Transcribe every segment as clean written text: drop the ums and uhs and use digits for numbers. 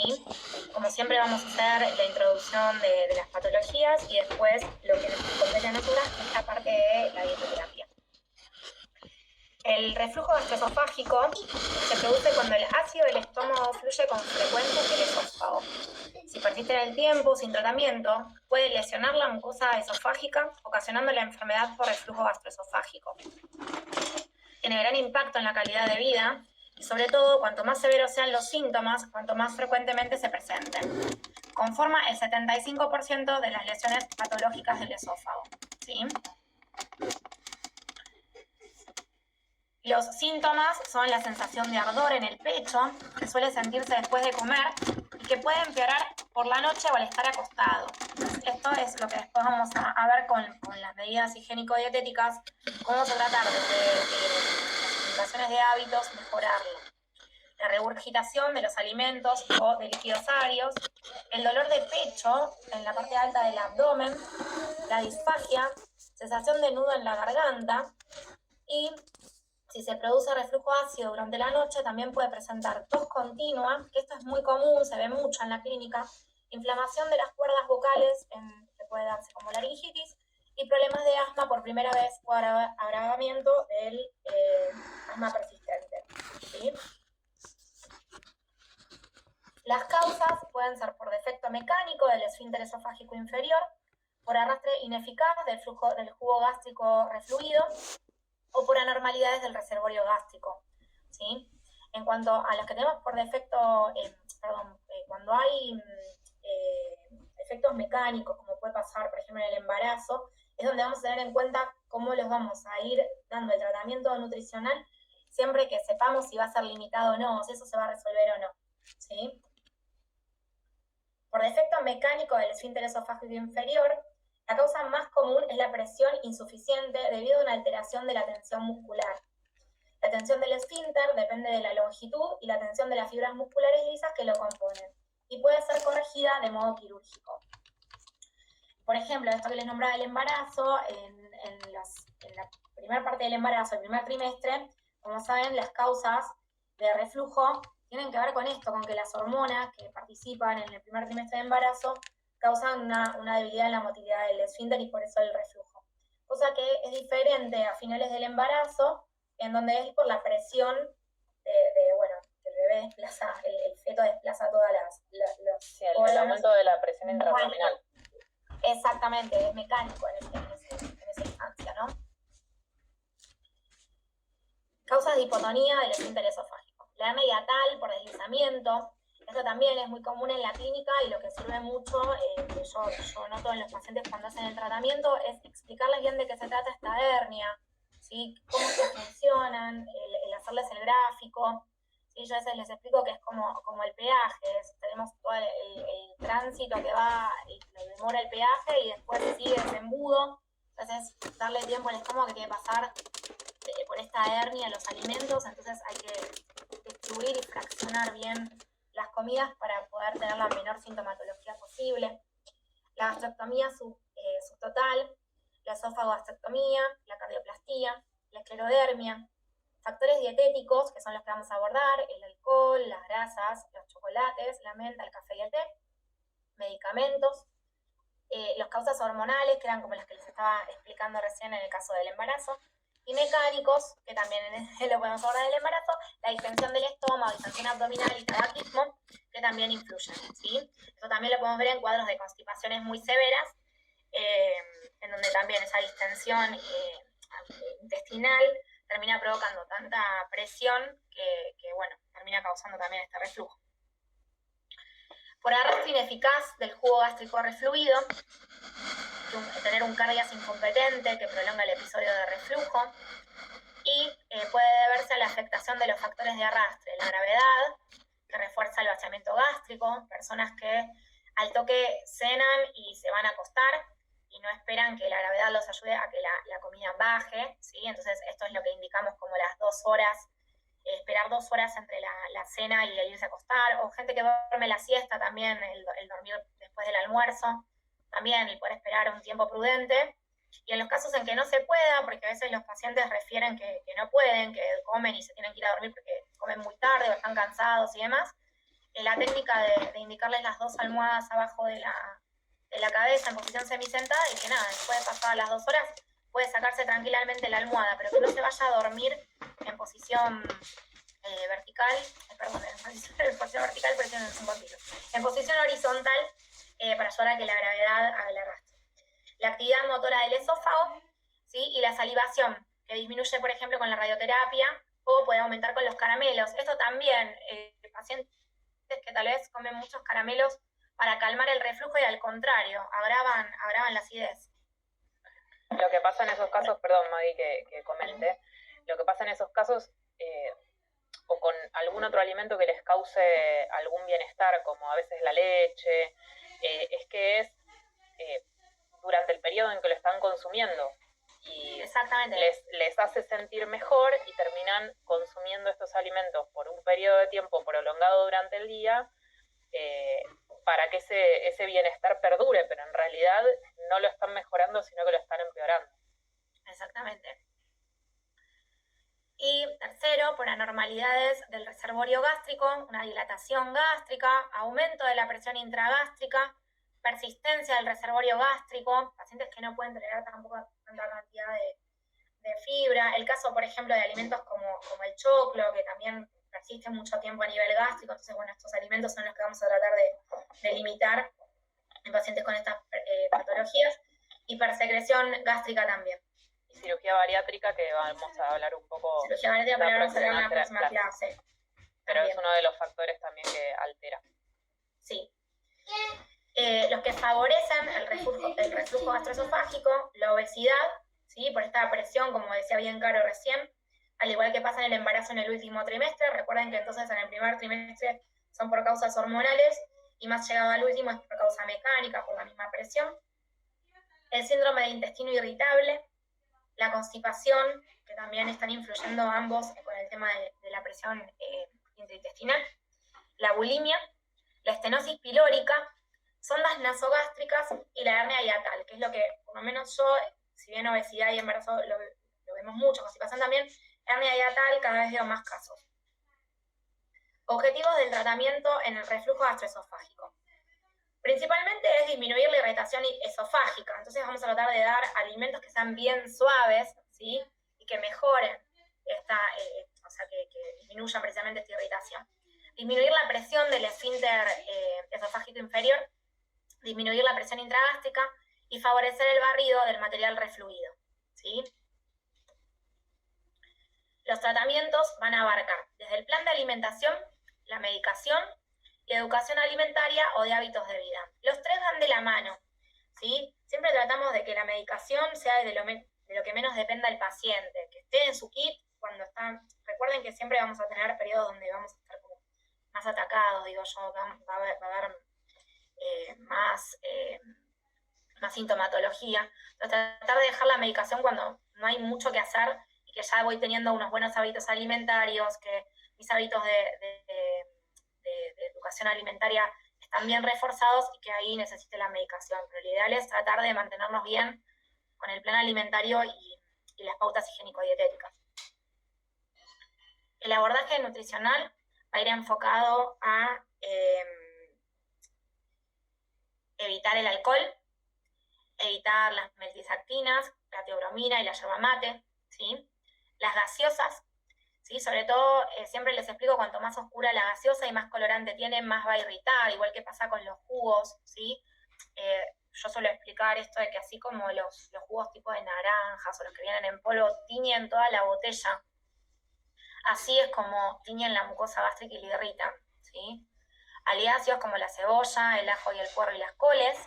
¿sí? Como siempre vamos a hacer la introducción de las patologías y después lo que nos compete a nosotras es la parte de la dietoterapia. El reflujo gastroesofágico se produce cuando el ácido del estómago fluye con frecuencia hacia el esófago. Si persiste en el tiempo sin tratamiento, puede lesionar la mucosa esofágica, ocasionando la enfermedad por reflujo gastroesofágico. Tiene gran impacto en la calidad de vida y, sobre todo, cuanto más severos sean los síntomas, cuanto más frecuentemente se presenten. Conforma el 75% de las lesiones patológicas del esófago, ¿sí? Los síntomas son la sensación de ardor en el pecho, que suele sentirse después de comer y que puede empeorar por la noche o al estar acostado. Esto es lo que después vamos a ver con las medidas higiénico-dietéticas, cómo vamos a tratar de las indicaciones de hábitos, mejorarlo. La regurgitación de los alimentos o de líquidos agrios, el dolor de pecho en la parte alta del abdomen, la disfagia, sensación de nudo en la garganta y si se produce reflujo ácido durante la noche, también puede presentar tos continua, que esto es muy común, se ve mucho en la clínica, inflamación de las cuerdas vocales, que puede darse como laringitis, y problemas de asma por primera vez o agravamiento del asma persistente, ¿sí? Las causas pueden ser por defecto mecánico del esfínter esofágico inferior, por arrastre ineficaz del jugo gástrico refluido, o por anormalidades del reservorio gástrico, ¿sí? En cuanto a los que tenemos por defecto, cuando hay efectos mecánicos, como puede pasar, por ejemplo, en el embarazo, es donde vamos a tener en cuenta cómo los vamos a ir dando el tratamiento nutricional, siempre que sepamos si va a ser limitado o no, si eso se va a resolver o no, ¿sí? Por defecto mecánico del esfínter esofágico inferior, la causa más común es la presión insuficiente debido a una alteración de la tensión muscular. La tensión del esfínter depende de la longitud y la tensión de las fibras musculares lisas que lo componen y puede ser corregida de modo quirúrgico. Por ejemplo, esto que les nombraba el embarazo, en la primera parte del embarazo, el primer trimestre, como saben, las causas de reflujo tienen que ver con esto, con que las hormonas que participan en el primer trimestre de embarazo causan una debilidad en la motilidad del esfínter y por eso el reflujo. Cosa que es diferente a finales del embarazo, en donde es por la presión que el bebé desplaza, el feto desplaza todas el aumento de la presión intraabdominal. Exactamente, es mecánico en esa instancia, ¿no? Causas de hipotonía del esfínter esofágico. La hernia hiatal por deslizamiento. Esto también es muy común en la clínica y lo que sirve mucho, que yo noto en los pacientes cuando hacen el tratamiento, es explicarles bien de qué se trata esta hernia, ¿sí? Cómo se funcionan, el hacerles el gráfico. ¿Sí? Yo a veces les explico que es como el peaje, tenemos todo el tránsito que va y lo demora el peaje y después sigue ese embudo. Entonces, darle tiempo al estómago que tiene que pasar por esta hernia los alimentos, entonces hay que distribuir y fraccionar bien las comidas para poder tener la menor sintomatología posible. La gastrectomía subtotal, la esofagogastrectomía, la cardioplastía, la esclerodermia, factores dietéticos, que son los que vamos a abordar, el alcohol, las grasas, los chocolates, la menta, el café y el té, medicamentos, las causas hormonales, que eran como las que les estaba explicando recién en el caso del embarazo, y mecánicos, que también lo podemos abordar en el embarazo, la distensión del estómago, distensión abdominal y tabaquismo, que también influyen, ¿sí? Esto también lo podemos ver en cuadros de constipaciones muy severas, en donde también esa distensión intestinal termina provocando tanta presión que termina causando también este reflujo. Por arrastre ineficaz del jugo gástrico refluido, tener un cardias incompetente que prolonga el episodio de reflujo, y puede deberse a la afectación de los factores de arrastre, la gravedad, que refuerza el vaciamiento gástrico, personas que al toque cenan y se van a acostar y no esperan que la gravedad los ayude a que la comida baje, ¿sí? Entonces esto es lo que indicamos como las 2 horas, esperar 2 horas entre la cena y el irse a acostar, o gente que duerme la siesta también, el dormir después del almuerzo, también el poder esperar un tiempo prudente. Y en los casos en que no se pueda, porque a veces los pacientes refieren que no pueden, que comen y se tienen que ir a dormir porque comen muy tarde o están cansados y demás, la técnica de indicarles las 2 almohadas abajo de la cabeza en posición semisentada y que nada, después de pasadas las 2 horas puede sacarse tranquilamente la almohada, pero que no se vaya a dormir en posición vertical, en posición vertical, en posición horizontal para ayudar a que la gravedad haga el arrastre. La actividad motora del esófago, ¿sí? Y la salivación, que disminuye, por ejemplo, con la radioterapia o puede aumentar con los caramelos. Esto también, pacientes que tal vez comen muchos caramelos para calmar el reflujo y al contrario, agravan la acidez. Lo que pasa en esos casos, perdón Maggie que comente, lo que pasa en esos casos, o con algún otro alimento que les cause algún bienestar, como a veces la leche, es que es durante el periodo en que lo están consumiendo. Y exactamente, les hace sentir mejor y terminan consumiendo estos alimentos por un periodo de tiempo prolongado durante el día para que ese bienestar perdure, pero en realidad no lo están mejorando, sino que lo están empeorando. Exactamente. Y tercero, por anormalidades del reservorio gástrico, una dilatación gástrica, aumento de la presión intragástrica, persistencia del reservorio gástrico, pacientes que no pueden tolerar tampoco tanta cantidad de fibra. El caso, por ejemplo, de alimentos como el choclo, que también persiste mucho tiempo a nivel gástrico. Entonces, bueno, estos alimentos son los que vamos a tratar de limitar en pacientes con estas patologías. Hipersecreción gástrica también. Y cirugía bariátrica, que vamos a hablar un poco. Cirugía bariátrica, pero vamos a hablar en la próxima clase. Pero también es uno de los factores también que altera. Sí. Los que favorecen el reflujo gastroesofágico, la obesidad, ¿sí? Por esta presión, como decía bien Caro recién, al igual que pasa en el embarazo en el último trimestre. Recuerden que entonces en el primer trimestre son por causas hormonales y más llegado al último es por causa mecánica, por la misma presión. El síndrome de intestino irritable, la constipación, que también están influyendo ambos con el tema de la presión intraintestinal, la bulimia, la estenosis pilórica, sondas nasogástricas y la hernia hiatal, que es lo que, por lo menos yo, si bien obesidad y embarazo lo vemos mucho, constipación también, hernia hiatal cada vez veo más casos. Objetivos del tratamiento en el reflujo gastroesofágico. Principalmente es disminuir la irritación esofágica, entonces vamos a tratar de dar alimentos que sean bien suaves, ¿sí? Y que mejoren o sea, que disminuyan precisamente esta irritación. Disminuir la presión del esfínter esofágico inferior, disminuir la presión intragástrica y favorecer el barrido del material refluido, ¿sí? Los tratamientos van a abarcar desde el plan de alimentación, la medicación y educación alimentaria o de hábitos de vida. Los tres van de la mano, ¿sí? Siempre tratamos de que la medicación sea de lo que menos dependa el paciente, que esté en su kit cuando está. Recuerden que siempre vamos a tener periodos donde vamos a estar como más atacados, digo yo, va a haber más sintomatología. Entonces, tratar de dejar la medicación cuando no hay mucho que hacer y que ya voy teniendo unos buenos hábitos alimentarios, que mis hábitos de educación alimentaria están bien reforzados y que ahí necesite la medicación. Pero lo ideal es tratar de mantenernos bien con el plan alimentario y las pautas higiénico-dietéticas. El abordaje nutricional va a ir enfocado a evitar el alcohol, evitar las metilsactinas, la teobromina y la yerba mate, ¿sí? Las gaseosas, ¿sí? Sobre todo, siempre les explico, cuanto más oscura la gaseosa y más colorante tiene, más va a irritar, igual que pasa con los jugos, ¿sí? Yo suelo explicar esto de que así como los jugos tipo de naranjas o los que vienen en polvo tiñen toda la botella, así es como tiñen la mucosa gástrica y la irritan, ¿sí? Aliáceos como la cebolla, el ajo y el puerro y las coles,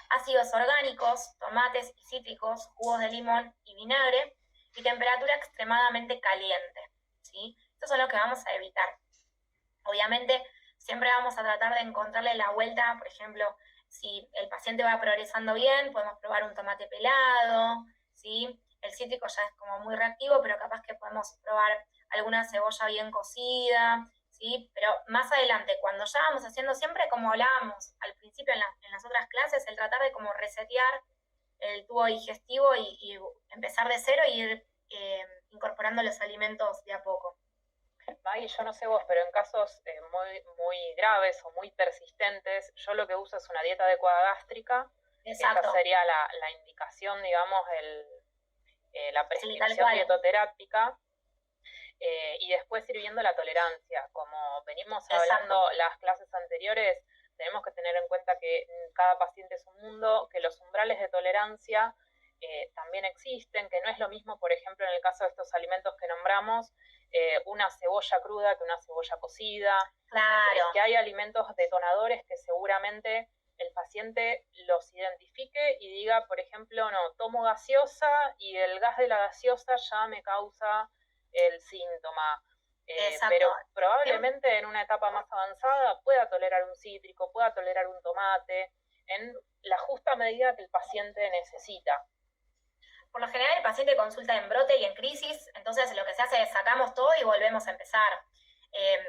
ácidos orgánicos, tomates y cítricos, jugos de limón y vinagre, y temperatura extremadamente caliente, ¿sí? Estos son los que vamos a evitar. Obviamente, siempre vamos a tratar de encontrarle la vuelta. Por ejemplo, si el paciente va progresando bien, podemos probar un tomate pelado, ¿sí? El cítrico ya es como muy reactivo, pero capaz que podemos probar alguna cebolla bien cocida, ¿sí? Pero más adelante, cuando ya vamos haciendo, siempre como hablábamos al principio en las otras clases, el tratar de como resetear el tubo digestivo y empezar de cero e ir incorporando los alimentos de a poco. Maggie, yo no sé vos, pero en casos muy graves o muy persistentes, yo lo que uso es una dieta adecuada gástrica. Esta Exacto, sería la indicación, digamos, la sí, tal prescripción cual. dietoterápica. Y después ir viendo la tolerancia. Como venimos Exacto, hablando las clases anteriores, tenemos que tener en cuenta que cada paciente es un mundo, que los umbrales de tolerancia también existen, que no es lo mismo, por ejemplo, en el caso de estos alimentos que nombramos, una cebolla cruda que una cebolla cocida, claro, que hay alimentos detonadores que seguramente el paciente los identifique y diga, por ejemplo, no, tomo gaseosa y el gas de la gaseosa ya me causa el síntoma. exacto. Pero probablemente en una etapa más avanzada pueda tolerar un cítrico, pueda tolerar un tomate, en la justa medida que el paciente necesita. Por lo general el paciente consulta en brote y en crisis, entonces lo que se hace es sacamos todo y volvemos a empezar.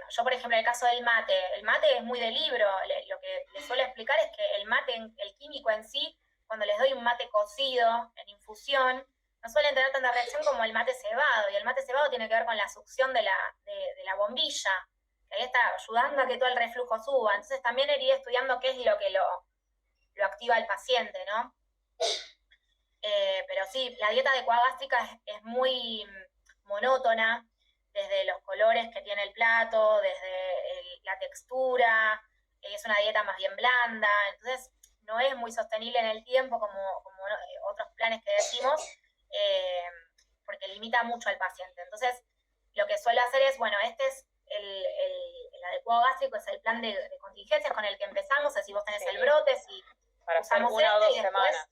Yo, por ejemplo, en el caso del mate, el mate es muy de libro, lo que les suelo explicar es que el mate, el químico en sí, cuando les doy un mate cocido en infusión, no suelen tener tanta reacción como el mate cebado, y el mate cebado tiene que ver con la succión de la bombilla, que ahí está ayudando a que todo el reflujo suba. Entonces también iría estudiando qué es lo que lo activa el paciente, ¿no? Pero sí, la dieta adecuada gástrica es muy monótona, desde los colores que tiene el plato, desde la textura, es una dieta más bien blanda, entonces no es muy sostenible en el tiempo como otros planes que decimos, eh, porque limita mucho al paciente. Entonces, lo que suelo hacer es, bueno, este es el adecuado gástrico, es el plan de contingencias con el que empezamos, es si vos tenés Sí. el brote, si Para hacer usamos una o este dos y después semanas.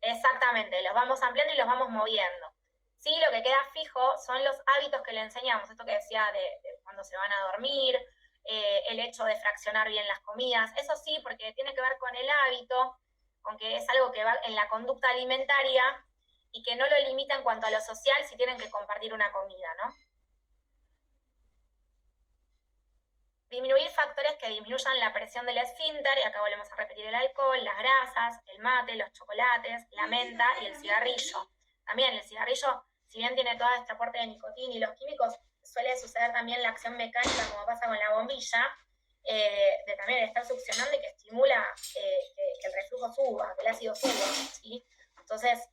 exactamente, los vamos ampliando y los vamos moviendo. Sí, lo que queda fijo son los hábitos que le enseñamos, esto que decía de cuando se van a dormir, el hecho de fraccionar bien las comidas, eso sí, porque tiene que ver con el hábito, con que es algo que va en la conducta alimentaria y que no lo limita en cuanto a lo social si tienen que compartir una comida, ¿no? Disminuir factores que disminuyan la presión del esfínter, y acá volvemos a repetir el alcohol, las grasas, el mate, los chocolates, la menta y el cigarrillo. También el cigarrillo, si bien tiene todo este aporte de nicotina y los químicos, suele suceder también la acción mecánica como pasa con la bombilla, de también estar succionando y que estimula que el reflujo suba, que el ácido suba, ¿sí? Entonces,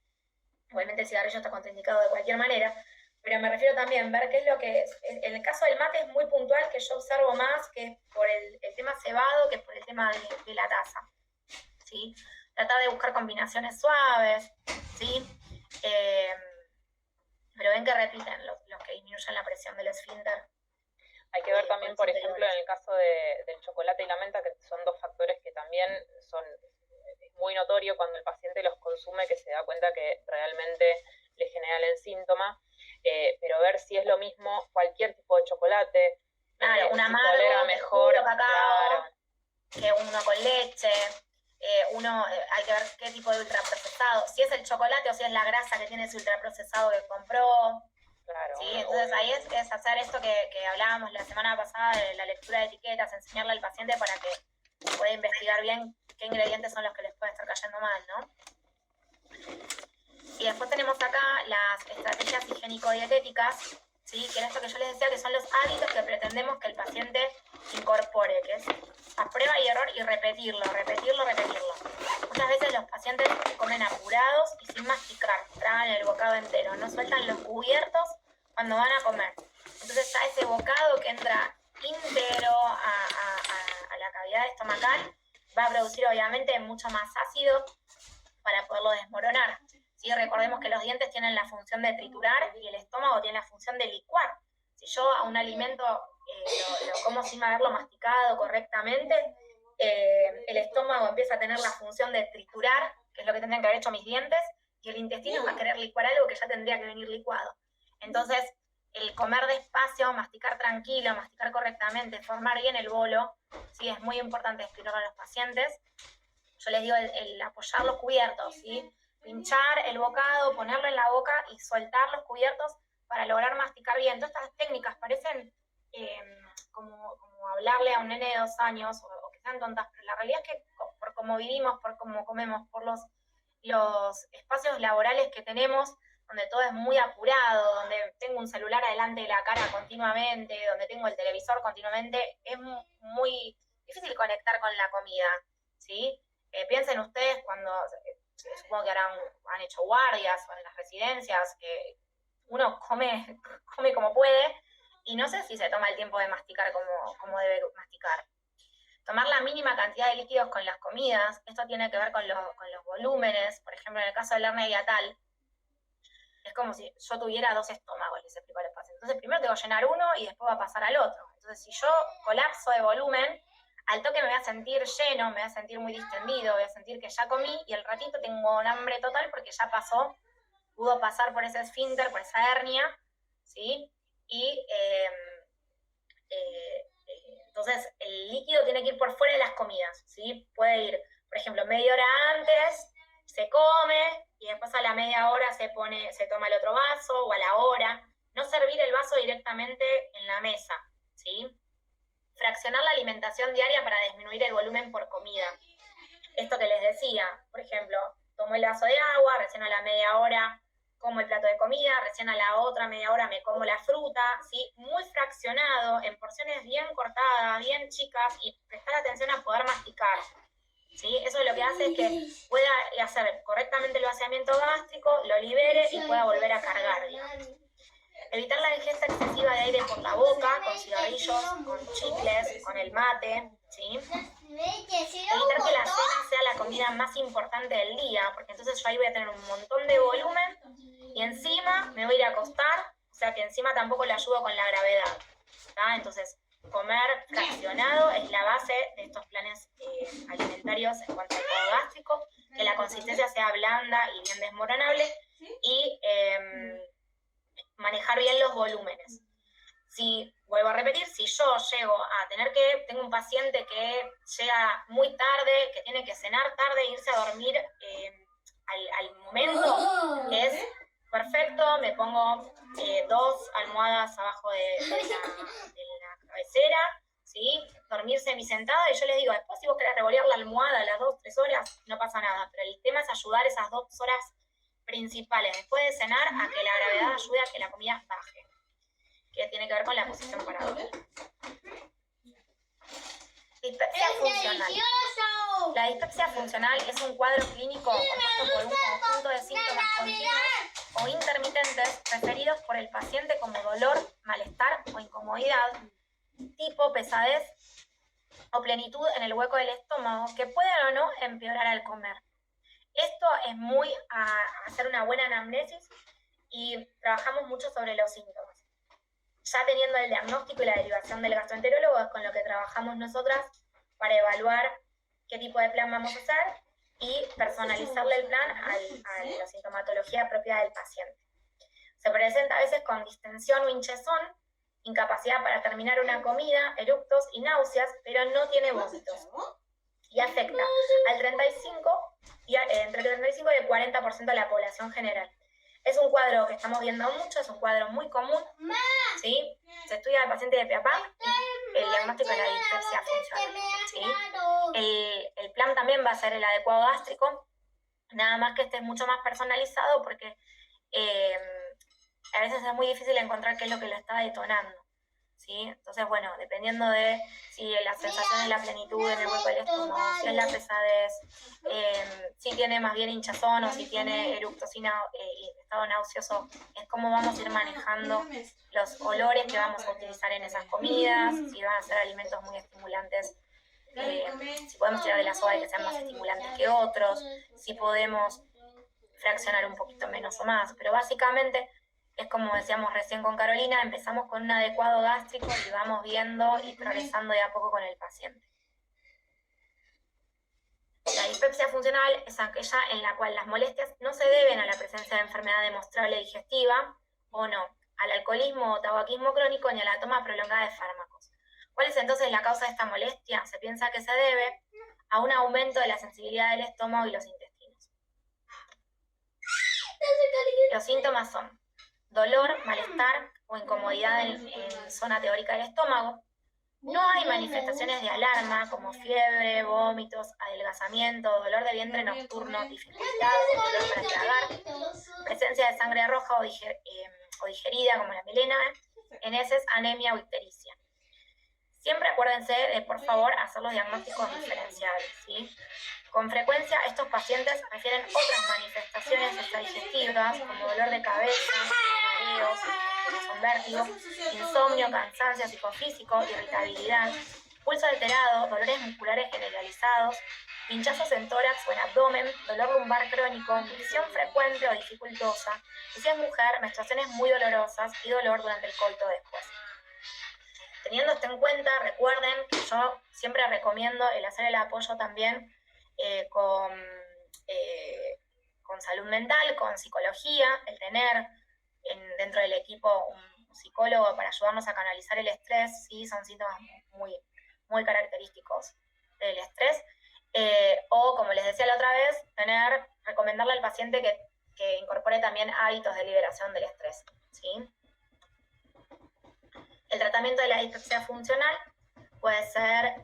obviamente el cigarrillo está contraindicado de cualquier manera, pero me refiero también a ver qué es lo que es. En el caso del mate es muy puntual, que yo observo más que es por el tema cebado que por el tema de la taza, ¿sí? Tratar de buscar combinaciones suaves, ¿sí? Pero ven que repiten los que disminuyen la presión del esfínter. Hay que ver también, por ejemplo, en el caso del chocolate y la menta, que son dos factores que también son muy notorio cuando el paciente los consume, que se da cuenta que realmente le generan el síntoma, pero ver si es lo mismo cualquier tipo de chocolate. Claro, un si amargo, tolera mejor, puro cacao, claro. que uno con leche. Hay que ver qué tipo de ultraprocesado, si es el chocolate o si es la grasa que tiene ese ultraprocesado que compró. Claro, ¿Sí? Entonces ahí es hacer esto que hablábamos la semana pasada de la lectura de etiquetas, enseñarle al paciente para que pueda investigar bien qué ingredientes son los que les pueden estar cayendo mal, ¿no? Y después tenemos acá las estrategias higiénico-dietéticas, ¿sí? Que es esto que yo les decía, que son los hábitos que pretendemos que el paciente incorpore, que es a prueba y error y repetirlo. Muchas veces los pacientes comen apurados y sin masticar, tragan el bocado entero, no sueltan los cubiertos cuando van a comer. Entonces ya ese bocado que entra íntegro a la cavidad estomacal va a producir obviamente mucho más ácido para poderlo desmoronar. ¿Sí? Recordemos que los dientes tienen la función de triturar y el estómago tiene la función de licuar. Si yo a un alimento lo como sin haberlo masticado correctamente, el estómago empieza a tener la función de triturar, que es lo que tendrían que haber hecho mis dientes, y el intestino va a querer licuar algo que ya tendría que venir licuado. Entonces, el comer despacio, masticar tranquilo, masticar correctamente, formar bien el bolo, ¿sí? Es muy importante explicarlo a los pacientes. Yo les digo el apoyar los cubiertos, ¿sí? Pinchar el bocado, ponerlo en la boca y soltar los cubiertos para lograr masticar bien. Todas estas técnicas parecen como hablarle a un nene de 2 años o que sean tontas, pero la realidad es que por cómo vivimos, por cómo comemos, por los espacios laborales que tenemos, donde todo es muy apurado, donde tengo un celular adelante de la cara continuamente, donde tengo el televisor continuamente, es muy difícil conectar con la comida, ¿sí? Piensen ustedes cuando, supongo que han hecho guardias o en las residencias, uno come como puede y no sé si se toma el tiempo de masticar como debe masticar. Tomar la mínima cantidad de líquidos con las comidas, esto tiene que ver con los volúmenes, por ejemplo, en el caso del hernia hiatal, es como si yo tuviera 2 estómagos, les explico a los pacientes. Entonces, primero tengo que llenar uno y después va a pasar al otro. Entonces, si yo colapso de volumen, al toque me voy a sentir lleno, me voy a sentir muy distendido, voy a sentir que ya comí y al ratito tengo un hambre total porque ya pudo pasar por ese esfínter, por esa hernia, ¿sí? Y entonces el líquido tiene que ir por fuera de las comidas, ¿sí? Puede ir, por ejemplo, media hora antes, se come y después a la media hora se toma el otro vaso o a la hora. No servir el vaso directamente en la mesa, ¿sí? Fraccionar la alimentación diaria para disminuir el volumen por comida. Esto que les decía, por ejemplo, tomo el vaso de agua, recién a la media hora como el plato de comida, recién a la otra media hora me como la fruta, ¿sí? Muy fraccionado, en porciones bien cortadas, bien chicas, y prestar atención a poder masticar, ¿sí? Eso lo que hace es que pueda hacer correctamente el vaciamiento gástrico, lo libere y pueda volver a cargar, digamos. Evitar la ingesta excesiva de aire por la boca, con cigarrillos, con chicles, con el mate, ¿sí? Evitar que la cena sea la comida más importante del día, porque entonces yo ahí voy a tener un montón de volumen y encima me voy a ir a acostar, o sea que encima tampoco le ayudo con la gravedad, ¿tá? Entonces, comer fraccionado es la base de estos planes alimentarios en cuanto al estado gástrico, que la consistencia sea blanda y bien desmoronable y manejar bien los volúmenes. Si, vuelvo a repetir, si yo llego a tengo un paciente que llega muy tarde, que tiene que cenar tarde, irse a dormir al momento, es perfecto, me pongo 2 almohadas abajo de la cabecera, ¿sí? Dormir semisentada y yo les digo, después si vos querés revolear la almohada a las 2-3 horas, no pasa nada, pero el tema es ayudar esas 2 horas principales después de cenar a que la gravedad ayude a que la comida baje, que tiene que ver con la posición para dormir. Dispepsia funcional. La dispepsia funcional es un cuadro clínico compuesto por un conjunto de síntomas continuos o intermitentes referidos por el paciente como dolor, malestar o incomodidad, tipo pesadez o plenitud en el hueco del estómago que pueden o no empeorar al comer. Esto es muy a hacer una buena anamnesis y trabajamos mucho sobre los síntomas. Ya teniendo el diagnóstico y la derivación del gastroenterólogo es con lo que trabajamos nosotras para evaluar qué tipo de plan vamos a hacer y personalizarle el plan a la sintomatología propia del paciente. Se presenta a veces con distensión o hinchazón, incapacidad para terminar una comida, eructos y náuseas, pero no tiene vómitos. Y afecta al 35 y entre el 35 y el 40% de la población general. Es un cuadro que estamos viendo mucho, es un cuadro muy común, ¿sí? Se estudia al paciente de PAPA y el diagnóstico de la dispepsia funcional, ¿sí? El plan también va a ser el adecuado gástrico, nada más que este es mucho más personalizado porque a veces es muy difícil encontrar qué es lo que lo está detonando, ¿sí? Entonces, bueno, dependiendo de si la sensación es la plenitud en el hueco del estómago, si es la pesadez, si tiene más bien hinchazón o si tiene eructocina y estado nauseoso, es cómo vamos a ir manejando los olores que vamos a utilizar en esas comidas, si van a ser alimentos muy estimulantes, si podemos tirar de la soda y que sean más estimulantes que otros, si podemos fraccionar un poquito menos o más, pero básicamente es como decíamos recién con Carolina, empezamos con un adecuado gástrico y vamos viendo y progresando de a poco con el paciente. La dispepsia funcional es aquella en la cual las molestias no se deben a la presencia de enfermedad demostrable digestiva o no, al alcoholismo o tabaquismo crónico ni a la toma prolongada de fármacos. ¿Cuál es entonces la causa de esta molestia? Se piensa que se debe a un aumento de la sensibilidad del estómago y los intestinos. Los síntomas son dolor, malestar o incomodidad en zona teórica del estómago, No hay manifestaciones de alarma como fiebre, vómitos, adelgazamiento, dolor de vientre nocturno, dificultad, dolor para tragar, presencia de sangre roja o digerida como la melena, en heces, anemia o ictericia. Siempre acuérdense de, por favor, hacer los diagnósticos diferenciales, ¿sí? Con frecuencia, estos pacientes refieren otras manifestaciones extradigestivas como dolor de cabeza, mareos, son vértigo, insomnio, cansancio psicofísico, irritabilidad, pulso alterado, dolores musculares generalizados, pinchazos en tórax o en abdomen, dolor lumbar crónico, micción frecuente o dificultosa, y si es mujer, menstruaciones muy dolorosas y dolor durante el coito después. Teniendo esto en cuenta, recuerden que yo siempre recomiendo el hacer el apoyo también con salud mental, con psicología, el tener dentro del equipo un psicólogo para ayudarnos a canalizar el estrés, ¿sí? Son síntomas muy, muy característicos del estrés. O, como les decía la otra vez, recomendarle al paciente que incorpore también hábitos de liberación del estrés, ¿sí? El tratamiento de la dispepsia funcional puede ser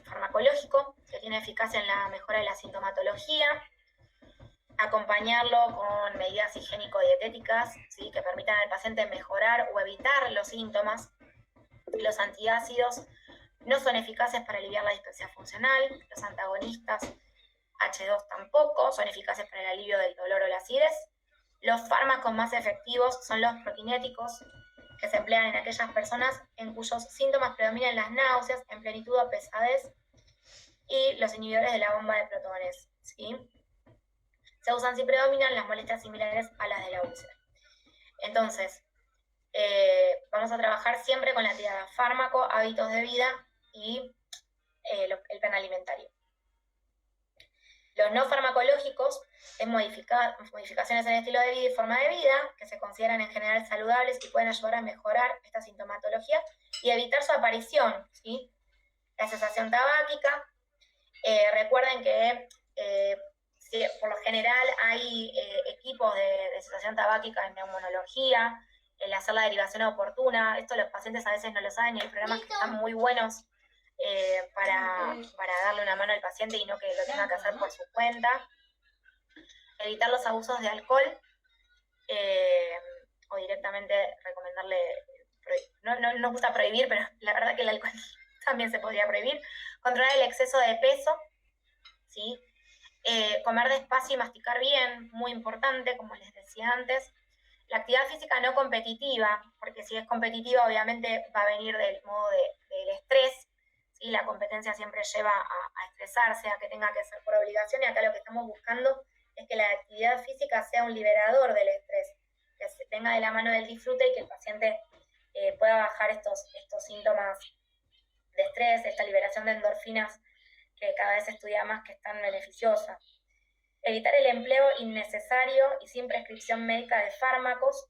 farmacológico, que tiene eficacia en la mejora de la sintomatología, acompañarlo con medidas higiénico-dietéticas, ¿sí? Que permitan al paciente mejorar o evitar los síntomas. Los antiácidos no son eficaces para aliviar la dispepsia funcional, los antagonistas H2 tampoco, son eficaces para el alivio del dolor o la acidez. Los fármacos más efectivos son los prokinéticos, que se emplean en aquellas personas en cuyos síntomas predominan las náuseas, en plenitud o pesadez, y los inhibidores de la bomba de protones, ¿sí? Se usan si predominan las molestias similares a las de la úlcera. Entonces, vamos a trabajar siempre con la tirada fármaco, hábitos de vida y el plan alimentario. Los no farmacológicos es modificaciones en el estilo de vida y forma de vida, que se consideran en general saludables y pueden ayudar a mejorar esta sintomatología y evitar su aparición, ¿sí? La cesación tabáquica. Recuerden que por lo general hay equipos de cesación tabáquica en neumonología, el hacer la derivación oportuna. Esto los pacientes a veces no lo saben y hay programas que están muy buenos para darle una mano al paciente y no que lo tenga que hacer por su cuenta. Evitar los abusos de alcohol o directamente recomendarle, no nos gusta prohibir, pero la verdad que el alcohol también se podría prohibir. Controlar el exceso de peso, ¿sí? Comer despacio y masticar bien, muy importante, como les decía antes. La actividad física no competitiva, porque si es competitiva obviamente va a venir del modo del estrés, ¿sí? La competencia siempre lleva a estresarse, a que tenga que ser por obligación, y acá lo que estamos buscando es que la actividad física sea un liberador del estrés, que se tenga de la mano del disfrute y que el paciente pueda bajar estos síntomas de estrés, esta liberación de endorfinas que cada vez se estudia más que es tan beneficiosa. Evitar el empleo innecesario y sin prescripción médica de fármacos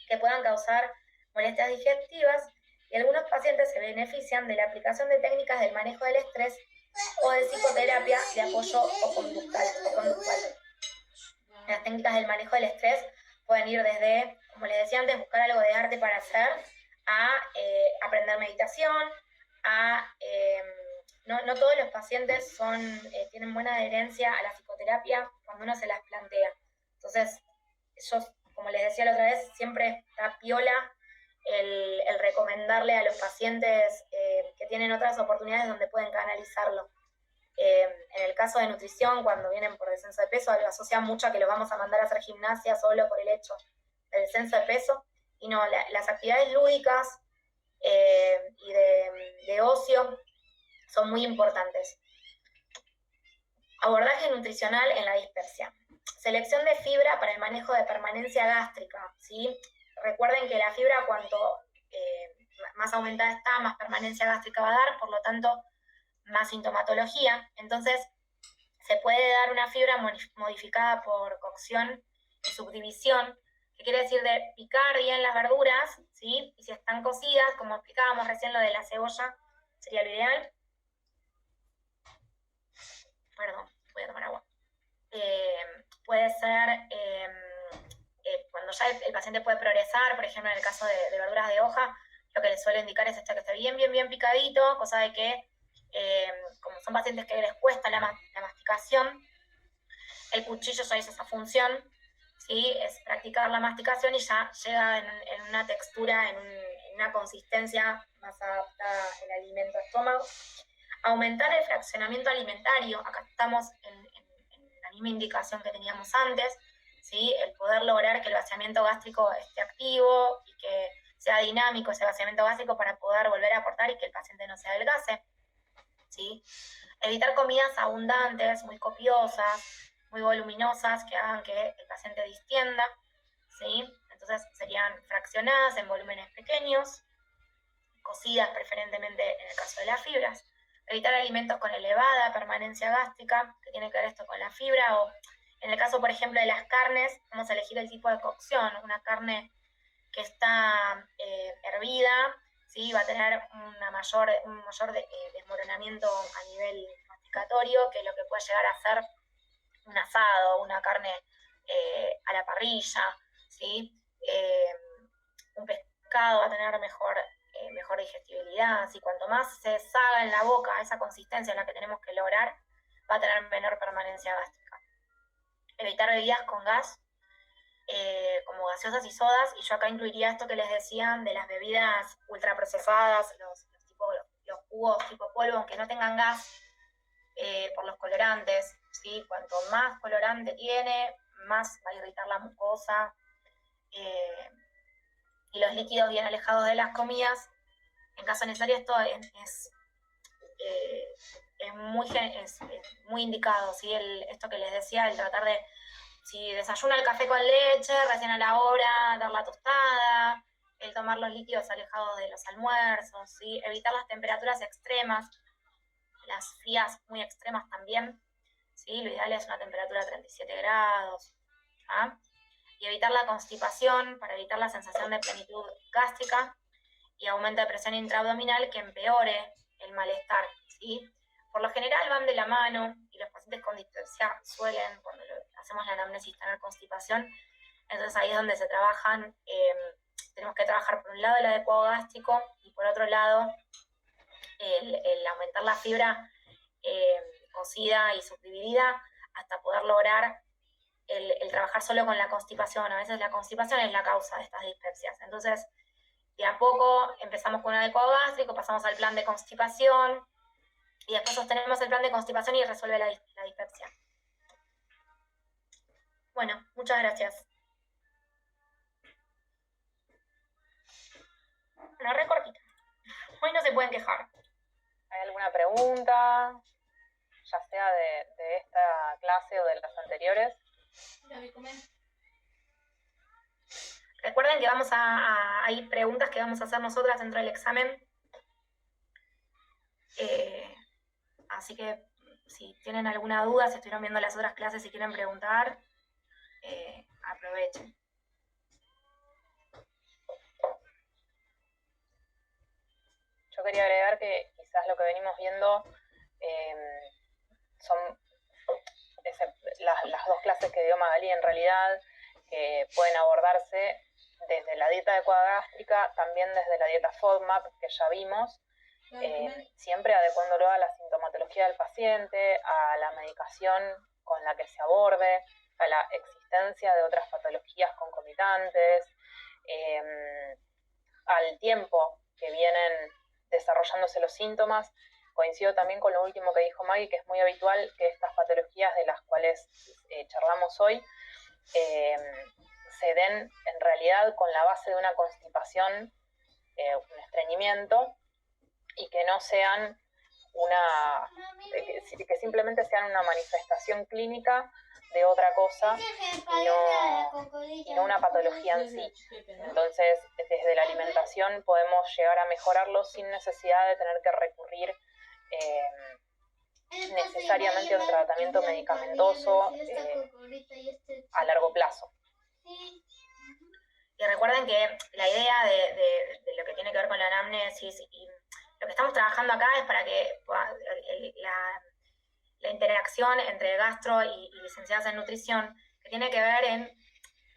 que puedan causar molestias digestivas, y algunos pacientes se benefician de la aplicación de técnicas del manejo del estrés o de psicoterapia de apoyo o conductual. Las técnicas del manejo del estrés pueden ir desde, como les decía antes, buscar algo de arte para hacer, a aprender meditación, no todos los pacientes tienen buena adherencia a la psicoterapia cuando uno se las plantea. Entonces, yo, como les decía la otra vez, siempre está piola el recomendarle a los pacientes que tienen otras oportunidades donde pueden canalizarlo. En el caso de nutrición, cuando vienen por descenso de peso, lo asocian mucho a que los vamos a mandar a hacer gimnasia solo por el hecho del descenso de peso, y no, las actividades lúdicas y de ocio son muy importantes. Abordaje nutricional en la dispepsia. Selección de fibra para el manejo de permanencia gástrica, ¿sí? Recuerden que la fibra, cuanto más aumentada está, más permanencia gástrica va a dar, por lo tanto, más sintomatología. Entonces, se puede dar una fibra modificada por cocción y subdivisión, que quiere decir de picar bien las verduras, ¿sí? Y si están cocidas, como explicábamos recién lo de la cebolla, sería lo ideal. Perdón, voy a tomar agua. Puede ser cuando ya el paciente puede progresar, por ejemplo en el caso de verduras de hoja, lo que les suelo indicar es esto, que esté bien, bien, bien picadito, cosa de que, como son pacientes que les cuesta la masticación, el cuchillo ya hizo esa función, ¿sí? Es practicar la masticación y ya llega en una textura, en una consistencia más adaptada el alimento al estómago. Aumentar el fraccionamiento alimentario, acá estamos en la misma indicación que teníamos antes, ¿sí? El poder lograr que el vaciamiento gástrico esté activo y que sea dinámico ese vaciamiento gástrico para poder volver a aportar y que el paciente no se adelgace, ¿sí? Evitar comidas abundantes, muy copiosas, muy voluminosas, que hagan que el paciente distienda, ¿sí? Entonces serían fraccionadas en volúmenes pequeños, cocidas preferentemente en el caso de las fibras. Evitar alimentos con elevada permanencia gástrica, que tiene que ver esto con la fibra, o en el caso, por ejemplo, de las carnes, vamos a elegir el tipo de cocción. Una carne que está hervida, ¿sí? Va a tener un mayor desmoronamiento a nivel masticatorio que lo que puede llegar a ser un asado, una carne a la parrilla, ¿sí? Un pescado va a tener mejor digestibilidad, ¿sí? Cuanto más se deshaga en la boca esa consistencia en la que tenemos que lograr, va a tener menor permanencia gástrica. Evitar bebidas con gas, como gaseosas y sodas, y yo acá incluiría esto que les decían de las bebidas ultraprocesadas, los jugos tipo polvo, aunque no tengan gas, por los colorantes, ¿sí? Cuanto más colorante tiene, más va a irritar la mucosa, y los líquidos bien alejados de las comidas. En caso necesario, esto es muy indicado, ¿sí? Esto que les decía, el tratar de, si desayuna el café con leche, recién a la hora, dar la tostada, el tomar los líquidos alejados de los almuerzos, ¿sí? Evitar las temperaturas extremas, las frías muy extremas también, ¿sí? Lo ideal es una temperatura de 37 grados, ¿ah? Y evitar la constipación para evitar la sensación de plenitud gástrica y aumento de presión intraabdominal que empeore el malestar, ¿sí? Por lo general van de la mano y los pacientes con dispepsia suelen, cuando hacemos la anamnesis, tener constipación. Entonces ahí es donde se trabajan, tenemos que trabajar por un lado el adecuado gástrico y por otro lado el aumentar la fibra cocida y subdividida hasta poder lograr el trabajar solo con la constipación. A veces la constipación es la causa de estas dispepsias. Entonces, de a poco empezamos con un adecuado gástrico, pasamos al plan de constipación y después sostenemos el plan de constipación y resuelve la dispepsia. Bueno, muchas gracias. Bueno, re cortita. Hoy no se pueden quejar. ¿Hay alguna pregunta, ya sea de esta clase o de las anteriores? Recuerden que hay preguntas que vamos a hacer nosotras dentro del examen. Así que si tienen alguna duda, si estuvieron viendo las otras clases y quieren preguntar, aprovechen. Yo quería agregar que quizás lo que venimos viendo son las dos clases que dio Magali en realidad, que pueden abordarse desde la dieta adecuada gástrica, también desde la dieta FODMAP que ya vimos, siempre adecuándolo a la sintomatología del paciente, a la medicación con la que se aborde, a la existencia de otras patologías concomitantes, al tiempo que vienen desarrollándose los síntomas. Coincido también con lo último que dijo Maggie, que es muy habitual que estas patologías de las cuales charlamos hoy se den en realidad con la base de una constipación, un estreñimiento, y que no sean que simplemente sean una manifestación clínica de otra cosa y no una patología en sí. Entonces, desde la alimentación podemos llegar a mejorarlo sin necesidad de tener que recurrir necesariamente a un tratamiento medicamentoso a largo plazo. Y recuerden que la idea de lo que tiene que ver con la anamnesis y lo que estamos trabajando acá es para que la interacción entre gastro y licenciadas en nutrición, que tiene que ver en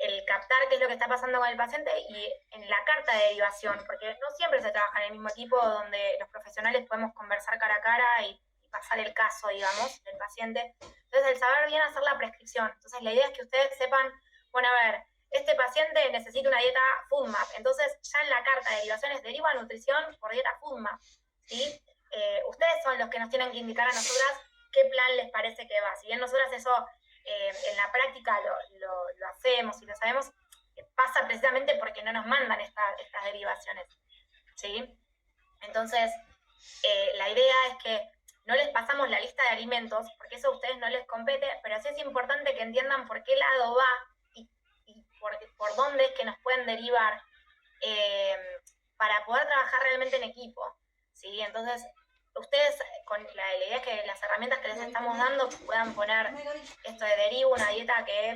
el captar qué es lo que está pasando con el paciente y en la carta de derivación, porque no siempre se trabaja en el mismo equipo donde los profesionales podemos conversar cara a cara y pasar el caso, digamos, del paciente. Entonces, el saber bien hacer la prescripción. Entonces, la idea es que ustedes sepan, bueno, a ver, este paciente necesita una dieta FODMAP, entonces ya en la carta de derivaciones deriva nutrición por dieta FODMAP, ¿sí? Ustedes son los que nos tienen que indicar a nosotras qué plan les parece que va. Si bien nosotras eso en la práctica lo hacemos y lo sabemos, pasa precisamente porque no nos mandan estas derivaciones, ¿sí? Entonces, la idea es que no les pasamos la lista de alimentos, porque eso a ustedes no les compete, pero sí es importante que entiendan por qué lado va y por dónde es que nos pueden derivar para poder trabajar realmente en equipo, ¿sí? Entonces, ustedes, con la idea es que las herramientas que les estamos dando puedan poner esto de derivo, una dieta que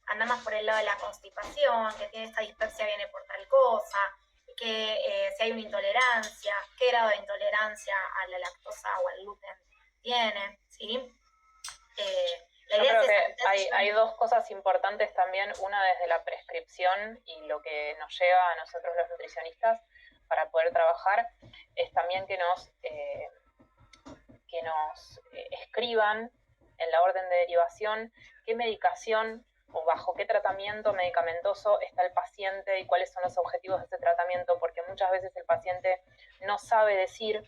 anda más por el lado de la constipación, que tiene esta dispepsia viene por tal cosa, que si hay una intolerancia, qué grado de intolerancia a la lactosa o al gluten tiene, ¿sí? Yo creo que hay dos cosas importantes también, una desde la prescripción y lo que nos lleva a nosotros los nutricionistas para poder trabajar, es también que nos escriban en la orden de derivación qué medicación o bajo qué tratamiento medicamentoso está el paciente y cuáles son los objetivos de ese tratamiento, porque muchas veces el paciente no sabe decir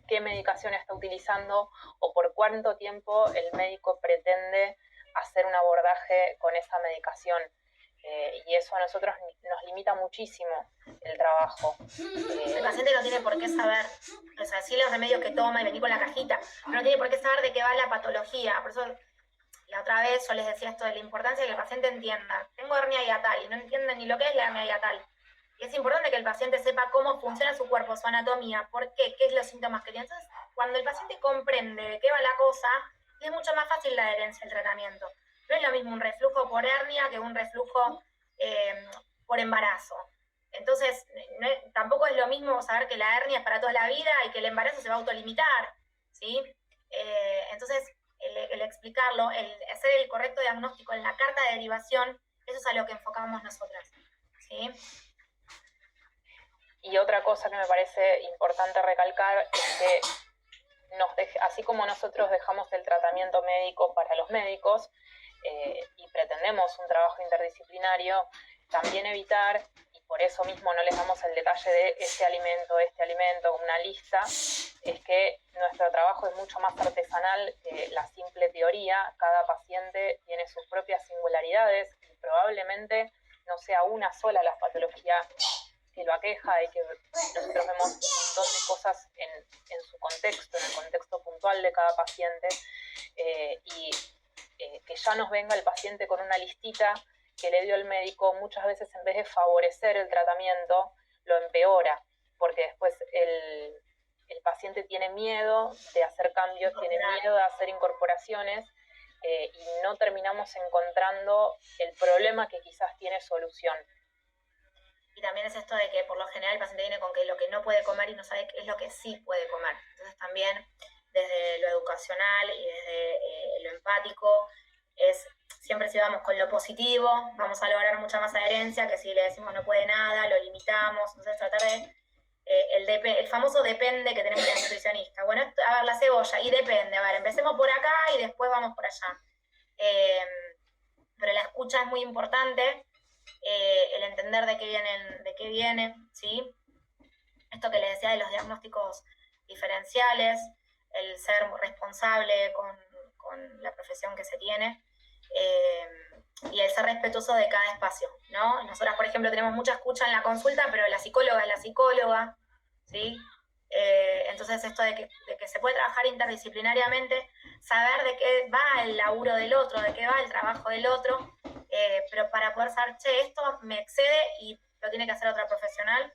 qué medicación está utilizando o por cuánto tiempo el médico pretende hacer un abordaje con esa medicación. Y eso a nosotros nos limita muchísimo el trabajo. El paciente no tiene por qué saber, o sea, sí los remedios que toma y venir con la cajita, pero no tiene por qué saber de qué va la patología. Por eso la otra vez yo les decía esto de la importancia de que el paciente entienda, tengo hernia hiatal y no entiende ni lo que es la hernia hiatal. Y es importante que el paciente sepa cómo funciona su cuerpo, su anatomía, por qué es los síntomas que tiene. Entonces, cuando el paciente comprende de qué va la cosa, es mucho más fácil la adherencia al tratamiento. No es lo mismo un reflujo por hernia que un reflujo por embarazo. Entonces, tampoco es lo mismo saber que la hernia es para toda la vida y que el embarazo se va a autolimitar, ¿sí? Entonces, el explicarlo, el hacer el correcto diagnóstico en la carta de derivación, eso es a lo que enfocamos nosotras, ¿sí? Y otra cosa que me parece importante recalcar es que así como nosotros dejamos el tratamiento médico para los médicos y pretendemos un trabajo interdisciplinario, también evitar, y por eso mismo no les damos el detalle de este alimento, una lista, es que nuestro trabajo es mucho más artesanal que la simple teoría. Cada paciente tiene sus propias singularidades y probablemente no sea una sola la patología que lo aqueja y que nosotros vemos un montón de cosas en su contexto, en el contexto puntual de cada paciente, y que ya nos venga el paciente con una listita que le dio el médico, muchas veces en vez de favorecer el tratamiento, lo empeora, porque después el paciente tiene miedo de hacer cambios, tiene miedo de hacer incorporaciones, y no terminamos encontrando el problema que quizás tiene solución. Y también es esto de que por lo general el paciente viene con que lo que no puede comer y no sabe qué es lo que sí puede comer. Entonces también desde lo educacional y desde lo empático siempre si vamos con lo positivo, vamos a lograr mucha más adherencia que si le decimos no puede nada, lo limitamos. Entonces tratar de el famoso depende que tenemos el nutricionista. Bueno, a ver, la cebolla, y depende. A ver, empecemos por acá y después vamos por allá. Pero la escucha es muy importante, el entender de qué viene, ¿sí? Esto que les decía de los diagnósticos diferenciales, el ser responsable con la profesión que se tiene, y el ser respetuoso de cada espacio, ¿no? Nosotras, por ejemplo, tenemos mucha escucha en la consulta, pero la psicóloga es la psicóloga, ¿sí? Entonces esto de que se puede trabajar interdisciplinariamente, saber de qué va el laburo del otro, de qué va el trabajo del otro, pero para poder saber, che, esto me excede y lo tiene que hacer otra profesional.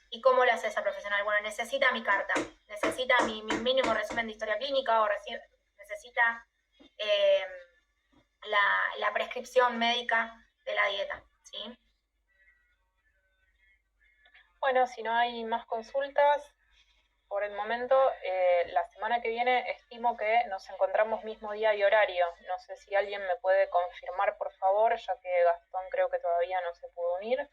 ¿Y cómo lo hace esa profesional? Bueno, necesita mi carta, necesita mi mínimo resumen de historia clínica o necesita la prescripción médica de la dieta, ¿sí? Bueno, si no hay más consultas, por el momento. La semana que viene estimo que nos encontramos mismo día y horario. No sé si alguien me puede confirmar, por favor, ya que Gastón creo que todavía no se pudo unir.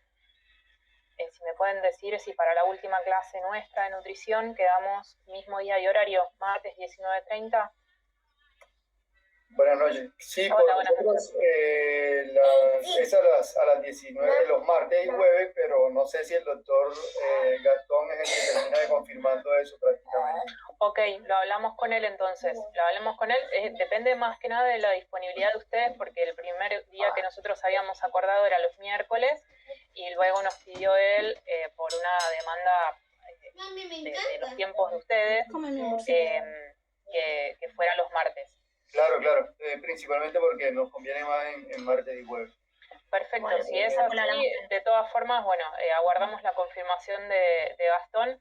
Si me pueden decir si para la última clase nuestra de nutrición quedamos mismo día y horario, martes 19:30. Buenas noches. Sí, Hola, por buenas nosotros es a las 19 los martes y jueves, pero no sé si el doctor Gastón es el que termina de confirmando eso prácticamente. Ok, lo hablamos con él entonces. Lo hablamos con él. Depende más que nada de la disponibilidad de ustedes, porque el primer día que nosotros habíamos acordado era los miércoles y luego nos pidió él, por una demanda de los tiempos de ustedes, que fuera los martes. Claro, principalmente porque nos conviene más en martes y jueves. Perfecto, bueno, si es así, de todas formas, bueno, aguardamos la confirmación de Gastón.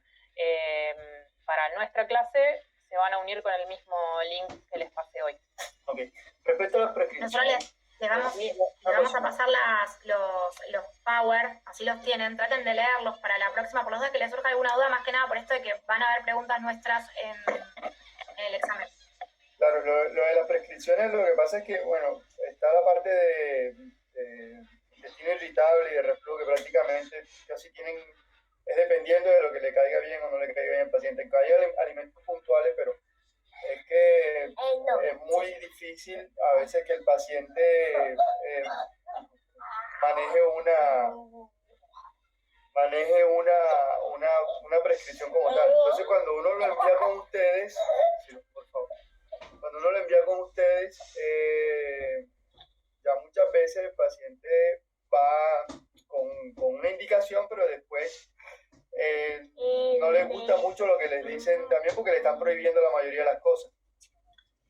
Para nuestra clase se van a unir con el mismo link que les pasé hoy. Ok, respecto a las prescripciones. Nosotros les vamos a pasar los power, así los tienen, traten de leerlos para la próxima, por los dos que les surja alguna duda, más que nada por esto de que van a haber preguntas nuestras en el examen. Claro, lo de las prescripciones, lo que pasa es que, bueno, está la parte de intestino irritable y de reflujo que prácticamente casi tienen, es dependiendo de lo que le caiga bien o no le caiga bien al paciente. Hay alimentos puntuales, pero es que es muy difícil a veces que el paciente maneje una prescripción como tal. Entonces, cuando uno lo envía con ustedes, por favor, cuando uno lo envía con ustedes, ya muchas veces el paciente va con una indicación, pero después no les gusta mucho lo que les dicen también porque le están prohibiendo la mayoría de las cosas.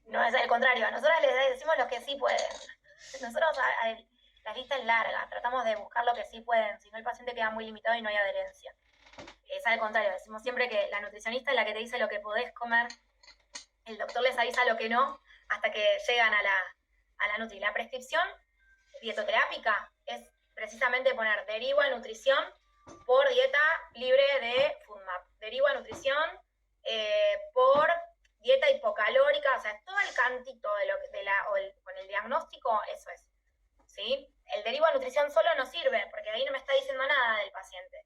No, es al contrario. Nosotros les decimos lo que sí pueden. Nosotros la lista es larga, tratamos de buscar lo que sí pueden, si no el paciente queda muy limitado y no hay adherencia. Es al contrario, decimos siempre que la nutricionista es la que te dice lo que podés comer, el doctor les avisa lo que no, hasta que llegan a la nutri. La prescripción dietoterápica es precisamente poner derivo a nutrición por dieta libre de FODMAP, derivo a nutrición por dieta hipocalórica, o sea, es todo el cantito con el diagnóstico, eso es, ¿sí? El derivo a nutrición solo no sirve, porque ahí no me está diciendo nada del paciente.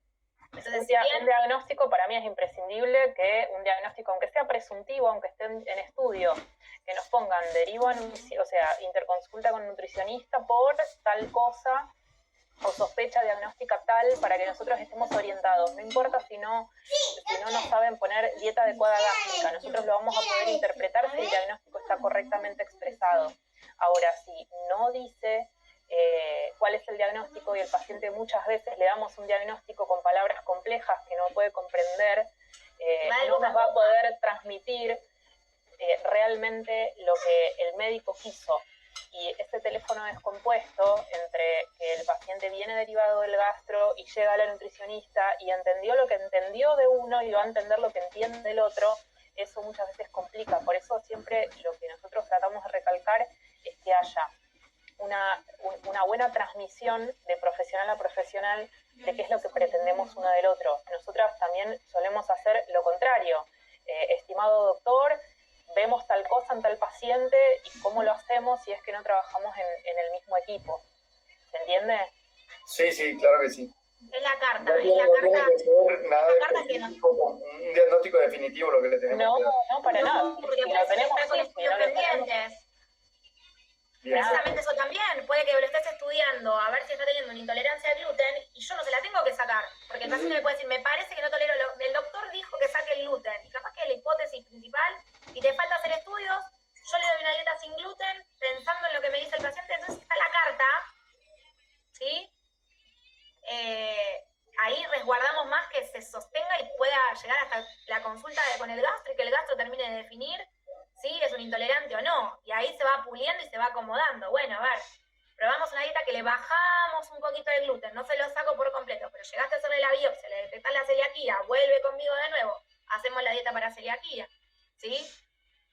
Entonces, un diagnóstico para mí es imprescindible, que un diagnóstico, aunque sea presuntivo, aunque esté en estudio, que nos pongan derivo a nutrición, o sea, interconsulta con nutricionista por tal cosa, o sospecha diagnóstica tal, para que nosotros estemos orientados. No importa si no nos saben poner dieta adecuada gástrica, nosotros lo vamos a poder interpretar si el diagnóstico está correctamente expresado. Ahora, si no dice cuál es el diagnóstico y el paciente muchas veces le damos un diagnóstico con palabras complejas que no puede comprender, no nos va a poder transmitir realmente lo que el médico quiso. Y este teléfono es compuesto entre que el paciente viene derivado del gastro y llega a la nutricionista y entendió lo que entendió de uno y va a entender lo que entiende del otro. Eso muchas veces complica. Por eso siempre lo que nosotros tratamos de recalcar es que haya una buena transmisión de profesional a profesional de qué es lo que pretendemos uno del otro. Nosotras también solemos hacer lo contrario. Estimado doctor, vemos tal cosa en tal paciente y cómo lo hacemos si es que no trabajamos en el mismo equipo. ¿Se entiende? Sí, claro que sí. Es la carta, no tiene que ser nada un diagnóstico definitivo lo que le tenemos. No, para nada. Porque puede estar con estudios pendientes. Precisamente eso también, puede que lo estés estudiando a ver si está teniendo una intolerancia al gluten y yo no se la tengo que sacar, porque el paciente me puede decir, me parece que no tolero, el doctor dijo que saque el gluten, y capaz que es la hipótesis principal, y te falta hacer estudios, yo le doy una dieta sin gluten, pensando en lo que me dice el paciente, entonces está la carta, ¿sí? Ahí resguardamos más que se sostenga y pueda llegar hasta la consulta con el gastro y que el gastro termine de definir si es un intolerante o no, y ahí se va puliendo y se va acomodando. Bueno, a ver, probamos una dieta que le bajamos un poquito de gluten, no se lo saco por completo, pero llegaste a hacerle la biopsia, le detectas la celiaquía, vuelve conmigo de nuevo, hacemos la dieta para celiaquía, ¿sí?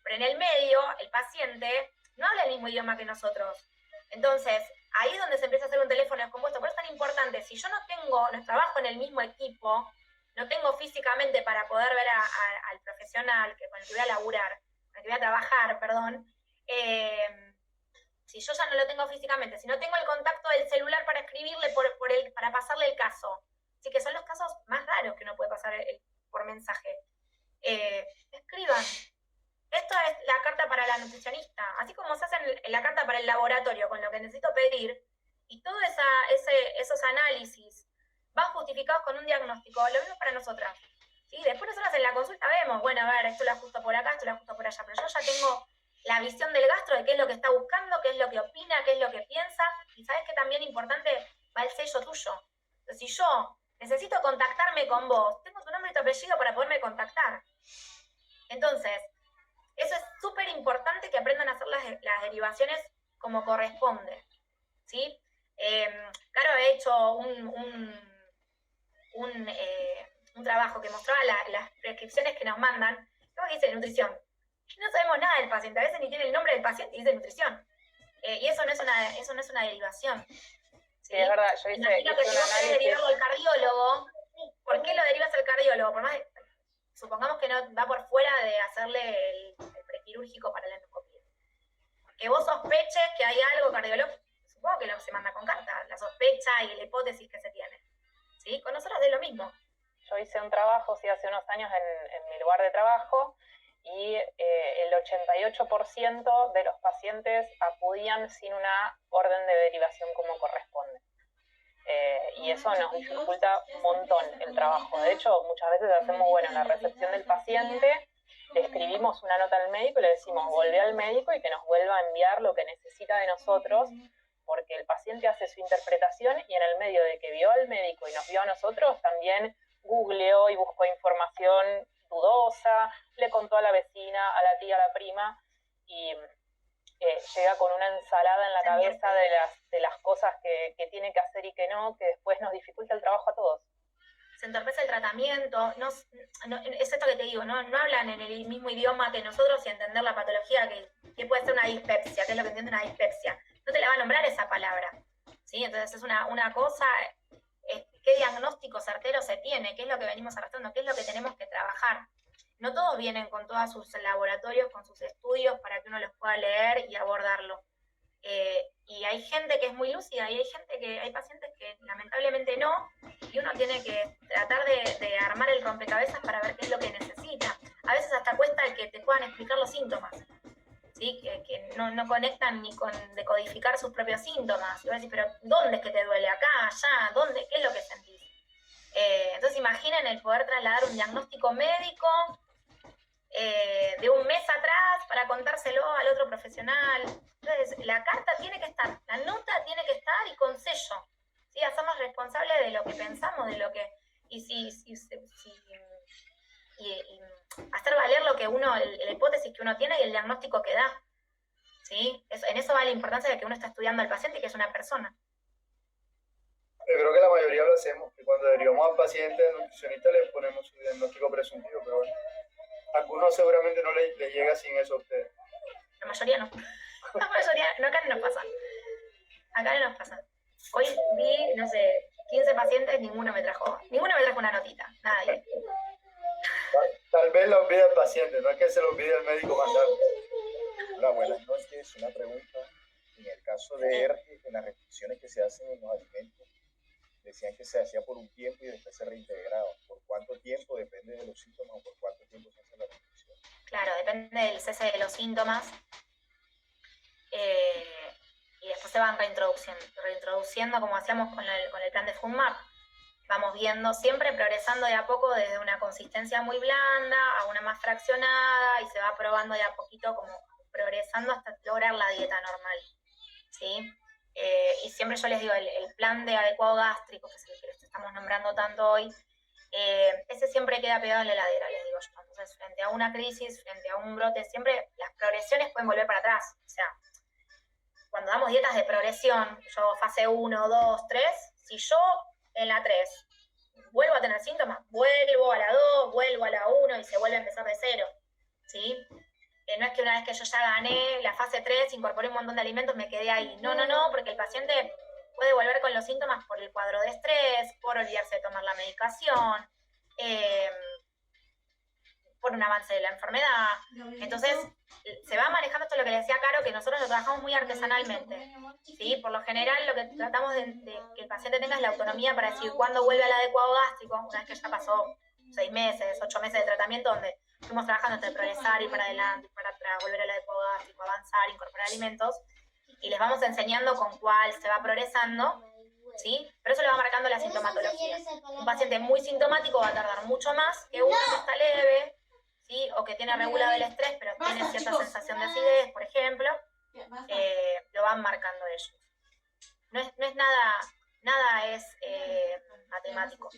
Pero en el medio, el paciente no habla el mismo idioma que nosotros. Entonces, ahí es donde se empieza a hacer un teléfono descompuesto. Por eso es tan importante, si yo no trabajo en el mismo equipo, no tengo físicamente para poder ver al profesional con el que voy a laburar, con el que voy a trabajar, perdón, si yo ya no lo tengo físicamente, si no tengo el contacto del celular para escribirle, para pasarle el caso, así que son los casos más raros que uno puede pasar por mensaje, escriban. Esto es la carta para la nutricionista, así como se hace la carta para el laboratorio, con lo que necesito pedir, y todos esos análisis van justificados con un diagnóstico, lo mismo para nosotras. ¿Sí? Después nosotras en la consulta vemos, bueno, a ver, esto lo ajusto por acá, esto lo ajusto por allá, pero yo ya tengo la visión del gastro de qué es lo que está buscando, qué es lo que opina, qué es lo que piensa, y sabes que también importante va el sello tuyo. Entonces, si yo necesito contactarme con vos, tengo tu nombre y tu apellido para poderme contactar. Entonces, eso es súper importante que aprendan a hacer las derivaciones como corresponde, ¿sí? Caro ha hecho un trabajo que mostraba las prescripciones que nos mandan, ¿cómo dice nutrición? No sabemos nada del paciente, a veces ni tiene el nombre del paciente y dice nutrición. Y eso no es una derivación. Sí, es verdad, yo hice que si vos querés derivarlo al cardiólogo, ¿por qué lo derivas al cardiólogo? Por más supongamos que no va por fuera de hacerle el prequirúrgico para la endoscopia. Que vos sospeches que hay algo cardiológico, supongo que se manda con carta, la sospecha y la hipótesis que se tiene. ¿Sí? Con nosotros es lo mismo. Yo hice un trabajo, sí, hace unos años en mi lugar de trabajo, y el 88% de los pacientes acudían sin una orden de derivación como corresponde. Y eso nos dificulta un montón el trabajo. De hecho, muchas veces hacemos, bueno, la recepción del paciente, le escribimos una nota al médico y le decimos, volvé al médico y que nos vuelva a enviar lo que necesita de nosotros, porque el paciente hace su interpretación y en el medio de que vio al médico y nos vio a nosotros, también googleó y buscó información dudosa, le contó a la vecina, a la tía, a la prima, y llega con una ensalada en la cabeza de las cosas que tiene que hacer y que no, que después nos dificulta el trabajo a todos. Se entorpece el tratamiento, es esto que te digo, no hablan en el mismo idioma que nosotros y entender la patología que puede ser una dispepsia, que es lo que entiende una dispepsia. No te la va a nombrar esa palabra, ¿sí? Entonces es una cosa, ¿qué diagnóstico certero se tiene? ¿Qué es lo que venimos arrastrando? ¿Qué es lo que tenemos que trabajar? No todos vienen con todos sus laboratorios, con sus estudios para que uno los pueda leer y abordarlo. Y hay gente que es muy lúcida y hay pacientes que lamentablemente no, y uno tiene que tratar de armar el rompecabezas para ver qué es lo que necesita. A veces hasta cuesta el que te puedan explicar los síntomas, ¿sí? Que no conectan ni con decodificar sus propios síntomas. Y vas a decir, pero ¿dónde es que te duele? ¿Acá? ¿Allá? ¿Dónde? ¿Qué es lo que sentís? Entonces imaginen el poder trasladar un diagnóstico médico de un mes atrás para contárselo al otro profesional. Entonces, la carta tiene que estar, la nota tiene que estar y con sello, ¿sí? Hacernos responsables de lo que pensamos, de lo que... Y hacer valer lo que la hipótesis que uno tiene y el diagnóstico que da, ¿sí? En eso va la importancia de que uno está estudiando al paciente y que es una persona. Yo creo que la mayoría lo hacemos, que cuando derivamos al paciente al nutricionista le ponemos su diagnóstico presuntivo, pero bueno, a algunos seguramente no le llega sin eso a ustedes. La mayoría no. La mayoría, no, acá no nos pasa. Acá no nos pasa. Hoy vi, no sé, 15 pacientes, ninguno me trajo una notita, nadie. Tal vez lo olvida el paciente, no es que se lo olvide el médico mandar. Hola, buenas noches. Una pregunta. En el caso de las restricciones que se hacen en los alimentos, decían que se hacía por un tiempo y después se reintegraba. ¿Por cuánto tiempo? Depende de los síntomas o por cuánto tiempo se hace la restricción. Claro, depende del cese de los síntomas. Y después se van reintroduciendo como hacíamos con el plan de FUNMAP. Vamos viendo, siempre progresando de a poco desde una consistencia muy blanda a una más fraccionada, y se va probando de a poquito, como progresando hasta lograr la dieta normal, ¿sí? Y siempre yo les digo, el plan de adecuado gástrico, que es el que les estamos nombrando tanto hoy, ese siempre queda pegado en la heladera, les digo yo. Entonces, frente a una crisis, frente a un brote, siempre las progresiones pueden volver para atrás. O sea, cuando damos dietas de progresión, yo fase 1, 2, 3, si yo en la 3 vuelvo a tener síntomas, vuelvo a la 2, vuelvo a la 1 y se vuelve a empezar de cero, ¿sí? No es que una vez que yo ya gané la fase 3, incorporé un montón de alimentos, me quedé ahí. No, porque el paciente puede volver con los síntomas por el cuadro de estrés, por olvidarse de tomar la medicación, por un avance de la enfermedad. Entonces, se va manejando esto, lo que le decía Caro, que nosotros lo trabajamos muy artesanalmente, ¿sí? Por lo general, lo que tratamos de que el paciente tenga es la autonomía para decir cuándo vuelve al adecuado gástrico, una vez que ya pasó 6 meses, 8 meses de tratamiento, donde fuimos trabajando entre progresar y para adelante, para atrás, volver al adecuado gástrico, avanzar, incorporar alimentos, y les vamos enseñando con cuál se va progresando, ¿sí? Pero eso le va marcando la sintomatología. Un paciente muy sintomático va a tardar mucho más que uno que está leve, ¿sí? O que tiene regulado el estrés, pero tiene cierta sensación de acidez, por ejemplo, lo van marcando ellos. No es nada es matemático.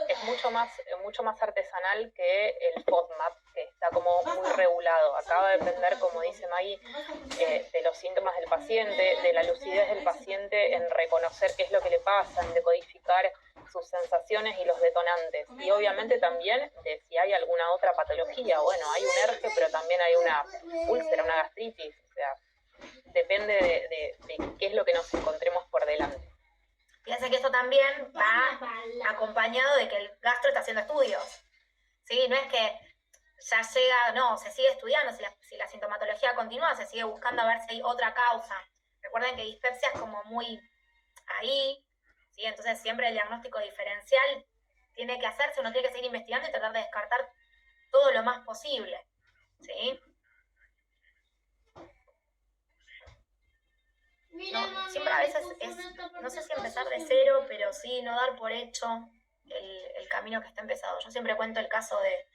Es mucho más artesanal que el FODMAP, que está como muy regulado. Acá va a depender, como dice Maggie, de los síntomas del paciente, de la lucidez del paciente en reconocer qué es lo que le pasa, en decodificar sus sensaciones y los detonantes. Y obviamente también de si hay alguna otra patología. Bueno, hay un ERGE, pero también hay una úlcera, una gastritis. O sea, depende de qué es lo que nos encontremos por delante. Fíjense que esto también va acompañado de que el gastro está haciendo estudios, ¿sí? No es que ya llega, no, se sigue estudiando, si la sintomatología continúa, se sigue buscando a ver si hay otra causa. Recuerden que dispepsia es como muy ahí, ¿sí? Entonces siempre el diagnóstico diferencial tiene que hacerse, uno tiene que seguir investigando y tratar de descartar todo lo más posible, ¿sí? No, siempre a veces es, no sé si empezar de cero, pero sí no dar por hecho el camino que está empezado. Yo siempre cuento el caso de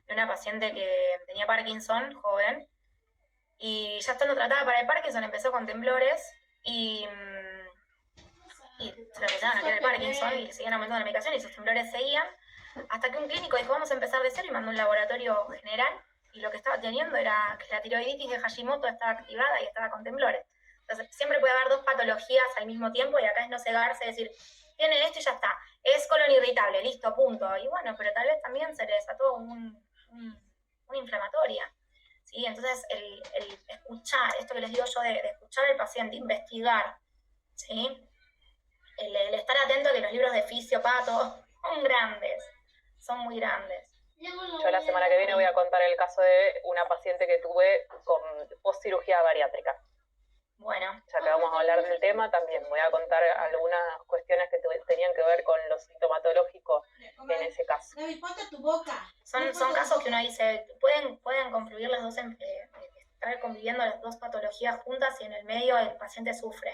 una paciente que tenía Parkinson, joven, y ya estando tratada para el Parkinson empezó con temblores y se le empezaron a quedar el Parkinson y le seguían aumentando la medicación y sus temblores seguían, hasta que un clínico dijo vamos a empezar de cero y mandó un laboratorio general y lo que estaba teniendo era que la tiroiditis de Hashimoto estaba activada y estaba con temblores. Entonces, siempre puede haber dos patologías al mismo tiempo y acá es no cegarse, decir, tiene esto y ya está. Es colon irritable, listo, punto. Y bueno, pero tal vez también se le desató una inflamatoria, ¿sí? Entonces, el escuchar, esto que les digo yo de escuchar al paciente, investigar, ¿sí? El estar atento a que los libros de fisiopato son grandes, son muy grandes. Yo la semana que viene voy a contar el caso de una paciente que tuve con postcirugía bariátrica. Bueno. Ya que vamos a hablar del tema, también voy a contar algunas cuestiones que tenían que ver con lo sintomatológico en ese caso. Son casos que uno dice, pueden confluir las dos, estar conviviendo las dos patologías juntas y en el medio el paciente sufre.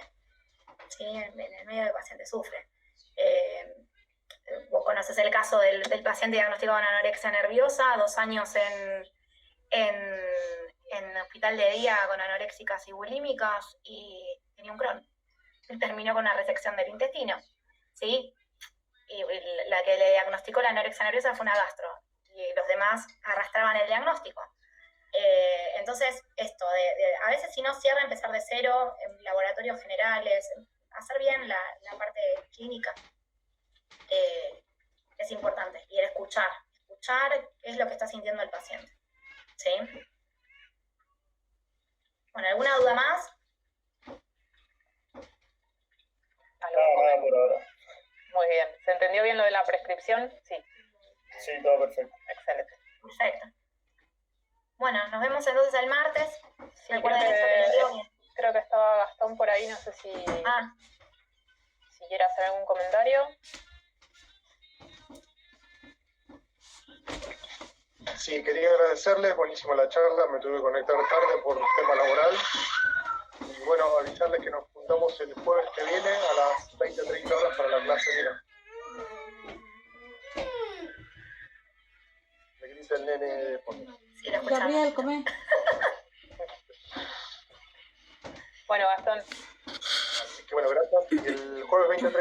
¿Sí? En el medio el paciente sufre. Vos conoces el caso del paciente diagnosticado con anorexia nerviosa, 2 años en hospital de día con anoréxicas y bulímicas y tenía un Crohn. Terminó con una resección del intestino, ¿sí? Y la que le diagnosticó la anorexia nerviosa fue una gastro y los demás arrastraban el diagnóstico. Entonces, esto, a veces si no cierra, empezar de cero, en laboratorios generales, hacer bien la parte clínica es importante. Y el escuchar qué es lo que está sintiendo el paciente, ¿sí? Bueno, ¿alguna duda más? Nada por ahora. Muy bien. ¿Se entendió bien lo de la prescripción? Sí. Sí, todo perfecto. Excelente. Perfecto. Bueno, nos vemos entonces el martes. Sí, Recuerden esto que les digo. creo que estaba Gastón por ahí, no sé si quiere hacer algún comentario. Sí, quería agradecerles, buenísima la charla, me tuve que conectar tarde por tema laboral. Y bueno, avisarles que nos juntamos el jueves que viene a las 20:30 horas para la clase, mira. Me grita el nene de fondo. Sí, lo escuchamos. Gabriel, come. Bueno, Gastón. Así que bueno, gracias. Y el jueves 20:30